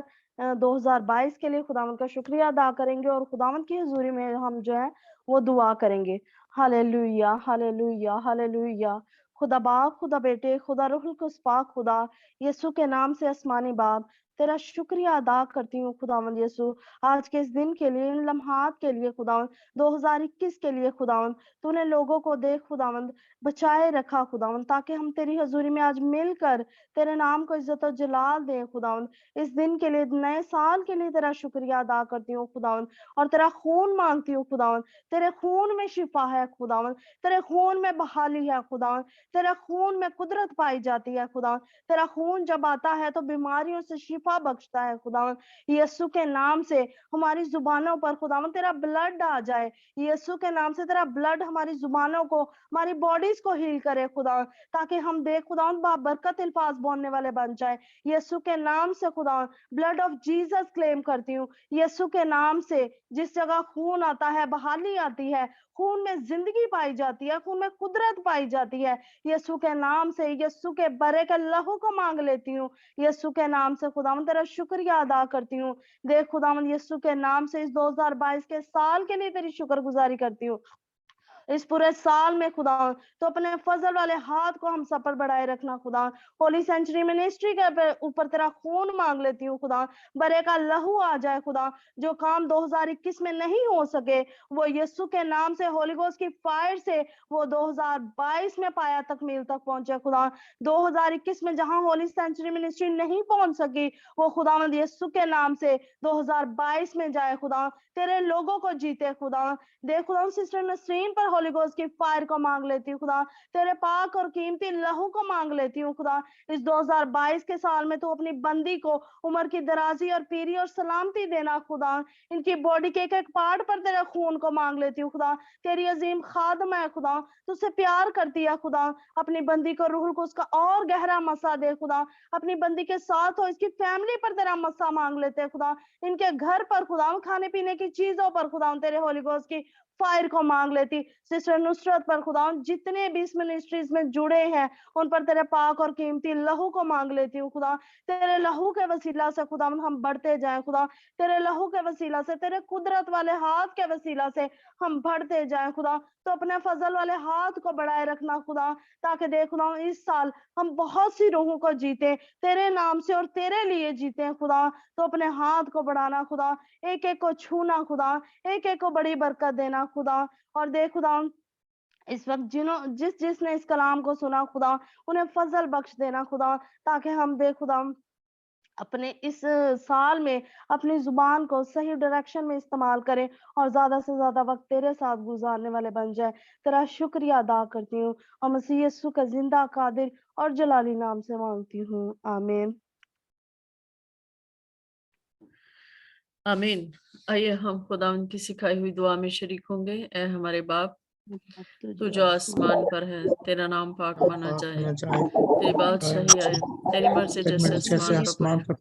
2022 کے لیے خداوند کا شکریہ ادا کریں گے اور خداوند کی حضوری میں ہم جو ہے وہ دعا کریں گے۔ ہاللیلویا، ہاللیلویا، ہاللیلویا۔ خدا باپ، خدا بیٹے، خدا روح القدس پاک خدا، یسوع کے نام سے آسمانی باپ، तेरा शुक्रिया अदा करती हूँ खुदावंद यीशु, आज के इस दिन के लिए, इन लम्हात के लिए खुदावंद, 2021 के लिए खुदावंद। तूने लोगों को देख खुदावंद बचाए रखा खुदावंद, ताकि हम तेरी हजूरी में आज मिलकर तेरे नाम को इज्जत और जलाल दें खुदावंद। इस दिन के लिए, नए साल के लिए तेरा शुक्रिया अदा करती हूँ खुदावंद, और तेरा खून मांगती हूँ खुदावंद। तेरे खून में शिफा है खुदावंद, तेरे खून में बहाली है खुदावंद, तेरे खून में कुदरत पाई जाती है खुदावंद। तेरा खून जब आता है तो बीमारियों से शिफा बख्शता है खुदावंद। यीशु के नाम से हमारी जुबानों पर खुदावंद तेरा ब्लड आ जाए, यीशु के नाम से तेरा ब्लड हमारी जुबानों को, हमारी बॉडीज को हील करे खुदावंद, ताकि हम देख खुदावंद बाबरकत अल्फाज बोलने वाले बन जाए। यीशु के नाम से खुदावंद ब्लड ऑफ जीसस क्लेम करती हूँ। यीशु के नाम से जिस जगह खून आता है बहाली आती है, खून में जिंदगी पाई जाती है, खून में कुदरत पाई जाती है। यीशु के नाम से, यीशु के बरे के लहू को मांग लेती हूँ। यीशु के नाम से खुदावंद तेरा शुक्रिया अदा करती हूँ। देख खुदावंद यीशु के नाम से इस 2022 के साल के लिए तेरी शुक्रगुजारी करती हूँ। इस पूरे साल में खुदा तो अपने फजल वाले हाथ को हम सब पर बढ़ाए रखना खुदा। होली सेंचुरी मिनिस्ट्री के ऊपर तेरा खून मांग लेती हूँ खुदा, बरे का लहू आ जाए खुदा। जो काम 2021 में नहीं हो सके वो यीशु के नाम से, होली गोस्ट की फायर से वो 2022 में पाया तकमील तक पहुंचे खुदा। 2021 में जहां होली सेंचुरी मिनिस्ट्री नहीं पहुंच सकी वो खुदावंद यीशु के नाम से 2022 में जाए खुदा, तेरे लोगों को जीते खुदा। देख खुदा सिस्टर नसरीन पर होली गोस्ट की फायर को मांग लेती हूँ खुदा, तेरे पाक और कीमती लहू को मांग लेती हूँ खुदा। इस 2022 के साल में तू अपनी बंदी को उम्र की दराजी और पीरी और सलामती देना खुदा। इनकी बॉडी के एक एक पार्ट पर तेरे खून को मांग लेती हूँ खुदा। तेरी अजीम खादम है खुदा, तुझसे प्यार करती है खुदा। अपनी बंदी को रूहुल को उसका और गहरा मसा दे खुदा। अपनी बंदी के साथ हो, इसकी फैमिली पर तेरा मसा मांग लेते हैं खुदा। इनके घर पर खुदा, खाने पीने की चीजों पर खुदा तेरे होली गोस्ट की फायर को मांग लेती। सिस्टर नुसरत पर खुदा, जितने भी इस मिनिस्ट्रीज में जुड़े हैं उन पर तेरे पाक और कीमती लहू को मांग लेती हूँ खुदा। तेरे लहू के वसीला से खुदा हम बढ़ते जाएं खुदा। तेरे लहू के वसीला से, तेरे कुदरत वाले हाथ के वसीला से हम बढ़ते जाएं खुदा। तो अपने फजल वाले हाथ को बढ़ाए रखना खुदा, ताकि देख खुदा इस साल हम बहुत सी रूहों को जीते, तेरे नाम से और तेरे लिए जीते हैं खुदा। तो अपने हाथ को बढ़ाना खुदा, एक एक को छूना खुदा, एक एक को बड़ी बरकत देना खुदा। और देख खुदा इस वक्त जिसने इस कलाम को सुना खुदा, उन्हें फजल बख्श देना खुदा, ताकि हम देख खुदा अपने इस साल में अपनी जुबान को सही डायरेक्शन में इस्तेमाल करें और ज्यादा से ज्यादा वक्त तेरे साथ गुजारने वाले बन जाए। तेरा शुक्रिया अदा करती हूँ और मसीह यीशु का जिंदा, कादिर और जलाली नाम से मांगती हूँ, आमीन। आमीन। आइए हम खुदा उनकी सिखाई हुई दुआ में शरीक होंगे। ए हमारे बाप, तू जो आसमान पर है, तेरा नाम पाक माना जाए, तेरी बादशाही आए, तेरी मर्जी जैसे आसमान पर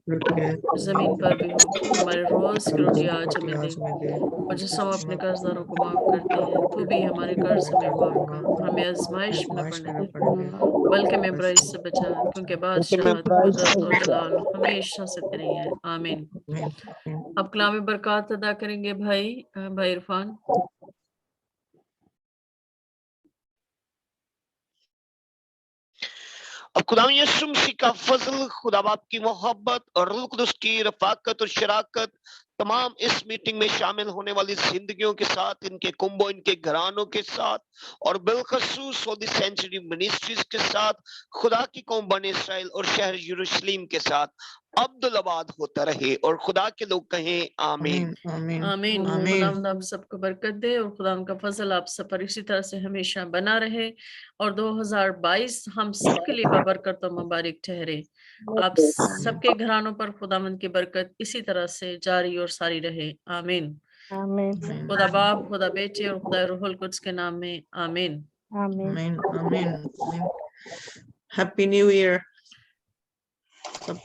जमीन पर भी हो। हमारे रोज की रोटी आज हमें दे, और जैसे हम अपने कर्जदारों को माफ करते हैं, तू भी हमारे कर्ज हमें माफ कर। हमें आजमाइश में न पड़ने दे, बल्कि मैं बुराई से बचा, क्योंकि बादशाहत, कुदरत और जलाल हमेशा से तेरी है, आमीन। अब कलाम बरकत अदा करेंगे भाई इरफान। अब खुदा यीशु मसीह का फजल, खुदा बाप की मोहब्बत और रूह कुदस की रफाकत और शराकत तमाम इस मीटिंग में शामिल होने वाली जिंदगियों के साथ, इनके कुंभों, इनके घरानों के साथ, और बिलखसूस होली सेंचुरी मिनिस्ट्रीज के साथ, खुदा की कौम बने इस्राएल और शहर यरूशलेम के साथ अब्दुल-आबाद होता रहे। और खुदा के लोग कहें आमीन आमीन। आमीन। खुदा आप सबको बरकत दे और खुदा का फजल आप सब पर इसी तरह से हमेशा बना रहे, और 2022 हम सबके लिए बरकत और मुबारक ठहरे। आप सबके घरानों पर खुदावंद की बरकत इसी तरह से जारी और सारी रहे, आमीन। आमीन। खुदा बाप, खुदा बेटे और खुदा रूहुल कुद्स के नाम में, आमीन। आमीन। आमीन। आमीन। Happy new year.